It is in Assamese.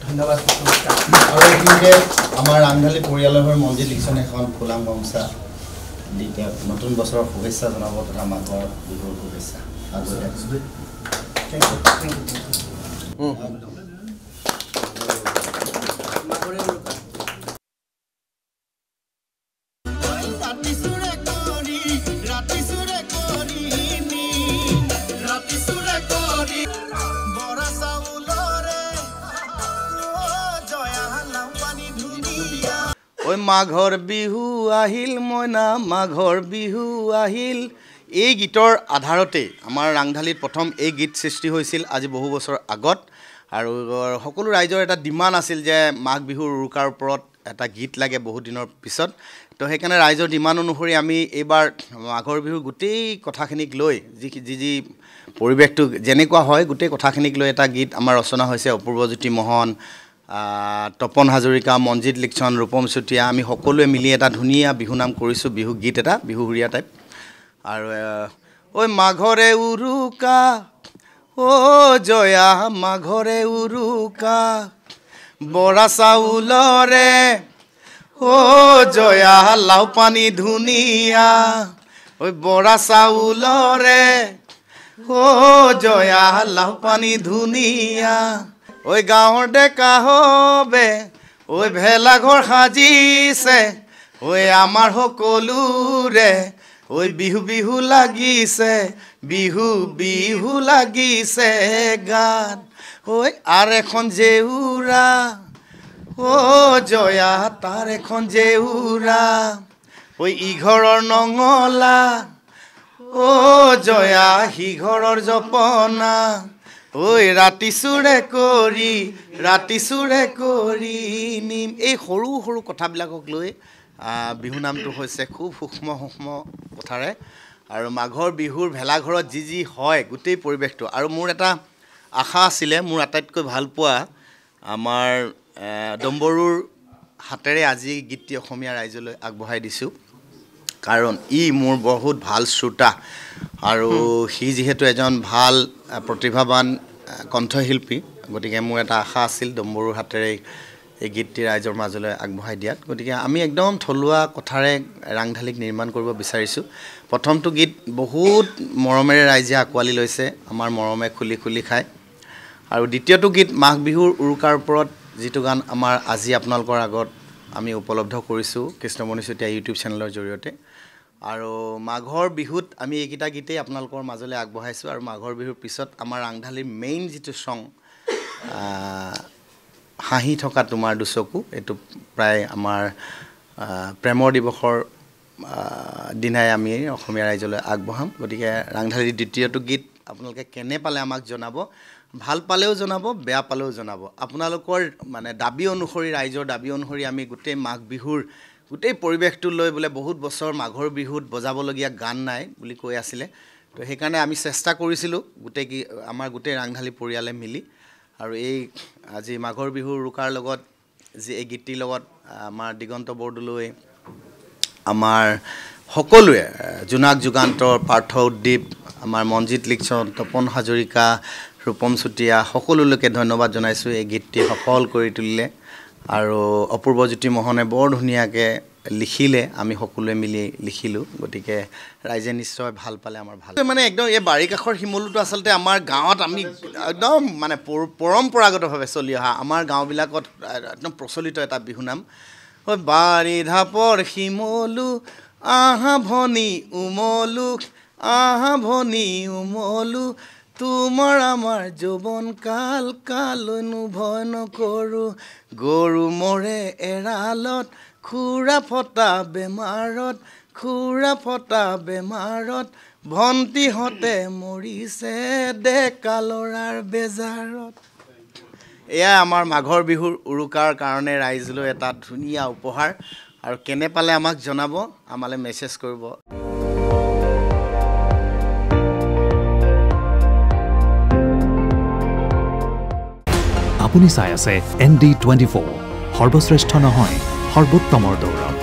ধন্যবাদ আৰু এইখিনিতে আমাৰ ৰাংঢালী পৰিয়ালৰ হৈ মঞ্জিত লিকচন এখন ফুলাম গামোচা দিতে নতুন বছৰৰ শুভেচ্ছা জনাব তথা মাঘৰ বিহুৰ শুভেচ্ছা ঐ মাঘৰ বিহু আহিল মইনা মাঘৰ বিহু আহিল এই গীতৰ আধাৰতে আমাৰ ৰাংঢালীত প্ৰথম এই গীত সৃষ্টি হৈছিল আজি বহু বছৰ আগত আৰু সকলো ৰাইজৰ এটা ডিমাণ্ড আছিল যে মাঘ বিহুৰ উৰুকাৰ ওপৰত এটা গীত লাগে বহু দিনৰ পিছত তো সেইকাৰণে ৰাইজৰ ডিমাণ্ড অনুসৰি আমি এইবাৰ মাঘৰ বিহুৰ গোটেই কথাখিনিক লৈ যি পৰিৱেশটো যেনেকুৱা হয় গোটেই কথাখিনিক লৈ এটা গীত আমাৰ ৰচনা হৈছে অপূৰ্বজ্যোতি মোহন তপন হাজৰিকা মঞ্জিত লিকচন ৰূপম চুতীয়া আমি সকলোৱে মিলি এটা ধুনীয়া বিহু নাম কৰিছোঁ বিহু গীত এটা বিহুহুৰীয়া টাইপ আৰু ঐ মাঘৰে উৰুকা ও জয়া মাঘৰে উৰুকা বৰা চাউলৰে ও জয়া লাও পানী ধুনীয়া ঐ বৰা চাউলৰে ও জয়া লাও পানী ধুনীয়া ঐ গাঁৱৰ ডেকা হবে ঐ ভেলাঘৰ সাজিছে ঐ আমাৰ সকলোৰে ঐ বিহু বিহু লাগিছে বিহু বিহু লাগিছে গান ঐ আৰ এখন জেউৰা ও জয়া তাৰ এখন জেউৰা ঐ ইঘৰৰ নঙলা ও জয়া সিঘৰৰ জপনা ঐ ৰাতি চুৰে কৰি নিম এই সৰু সৰু কথাবিলাকক লৈ বিহু নামটো হৈছে খুব সূক্ষ্ম কথাৰে আৰু মাঘৰ বিহুৰ ভেলাঘৰত যি হয় গোটেই পৰিৱেশটো আৰু মোৰ এটা আশা আছিলে মোৰ আটাইতকৈ ভাল পোৱা আমাৰ ডম্বৰুৰ হাতেৰে আজি গীতটি অসমীয়া ৰাইজলৈ আগবঢ়াই দিছোঁ কাৰণ ই মোৰ বহুত ভাল শ্ৰোতা আৰু সি যিহেতু এজন ভাল প্ৰতিভাৱান কণ্ঠশিল্পী গতিকে মোৰ এটা আশা আছিল ডম্বৰুৰ হাতেৰে এই গীতটি ৰাইজৰ মাজলৈ আগবঢ়াই দিয়াত গতিকে আমি একদম থলুৱা কথাৰে ৰাংঢালীক নিৰ্মাণ কৰিব বিচাৰিছোঁ প্ৰথমটো গীত বহুত মৰমেৰে ৰাইজে আঁকোৱালি লৈছে আমাৰ মৰমে খুলি খুলি খায় আৰু দ্বিতীয়টো গীত মাঘ বিহুৰ উৰুকাৰ ওপৰত যিটো গান আমাৰ আজি আপোনালোকৰ আগত আমি উপলব্ধ কৰিছোঁ কৃষ্ণমণি চুতীয়া ইউটিউব চেনেলৰ জৰিয়তে আৰু মাঘৰ বিহুত আমি এইকেইটা গীতেই আপোনালোকৰ মাজলৈ আগবঢ়াইছোঁ আৰু মাঘৰ বিহুৰ পিছত আমাৰ ৰাংঢালীৰ মেইন যিটো ছং হাঁহি থকা তোমাৰ দুচকু এইটো প্ৰায় আমাৰ প্ৰেমৰ দিৱসৰ দিনাই আমি অসমীয়া ৰাইজলৈ আগবঢ়াম গতিকে ৰাংঢালীৰ দ্বিতীয়টো গীত আপোনালোকে কেনে পালে আমাক জনাব ভাল পালেও জনাব বেয়া পালেও জনাব আপোনালোকৰ মানে দাবী অনুসৰি ৰাইজৰ দাবী অনুসৰি আমি গোটেই মাঘ বিহুৰ গোটেই পৰিৱেশটো লৈ বোলে বহুত বছৰ মাঘৰ বিহুত বজাবলগীয়া গান নাই বুলি কৈ আছিলে তো সেইকাৰণে আমি চেষ্টা কৰিছিলোঁ আমাৰ গোটেই ৰাংঢালী পৰিয়ালে মিলি আৰু এই আজি মাঘৰ বিহুৰ উৰুকাৰ লগত যি এই গীতটিৰ লগত আমাৰ দিগন্ত বৰদলৈ আমাৰ সকলোৱে জোনাক যুগান্তৰ পাৰ্থ উদ্দীপ আমাৰ মঞ্জিত লিকচন তপন হাজৰিকা ৰূপম চুতীয়া সকলোলৈকে ধন্যবাদ জনাইছোঁ এই গীতটি সফল কৰি তুলিলে আৰু অপূৰ্বজ্যোতি মোহনে বৰ ধুনীয়াকৈ লিখিলে আমি সকলোৱে মিলি লিখিলোঁ গতিকে ৰাইজে নিশ্চয় ভাল পালে আমাৰ ভাল মানে একদম এই বাৰী কাষৰ শিমলুটো আচলতে আমাৰ গাঁৱত আমি একদম মানে পৰম্পৰাগতভাৱে চলি অহা আমাৰ গাঁওবিলাকত একদম প্ৰচলিত এটা বিহু নাম হয় বাৰী ধাপৰ শিমলু আহা ভনী উমলু তোমাৰ আমাৰ যৌৱন কাললৈনো ভয় নকৰোঁ গৰু মৰে এৰালত খুৰা ফটা বেমাৰত ভণ্টিহঁতে মৰিছে ডেকা ল'ৰাৰ বেজাৰত এয়াই আমাৰ মাঘৰ বিহুৰ উৰুকাৰ কাৰণে ৰাইজলৈ এটা ধুনীয়া উপহাৰ আৰু কেনে পালে আমাক জনাব আমালৈ মেছেজ কৰিব আপুনি চাই আছে ND24 সৰ্বশ্ৰেষ্ঠ নহয় সৰ্বোত্তমৰ দৌৰ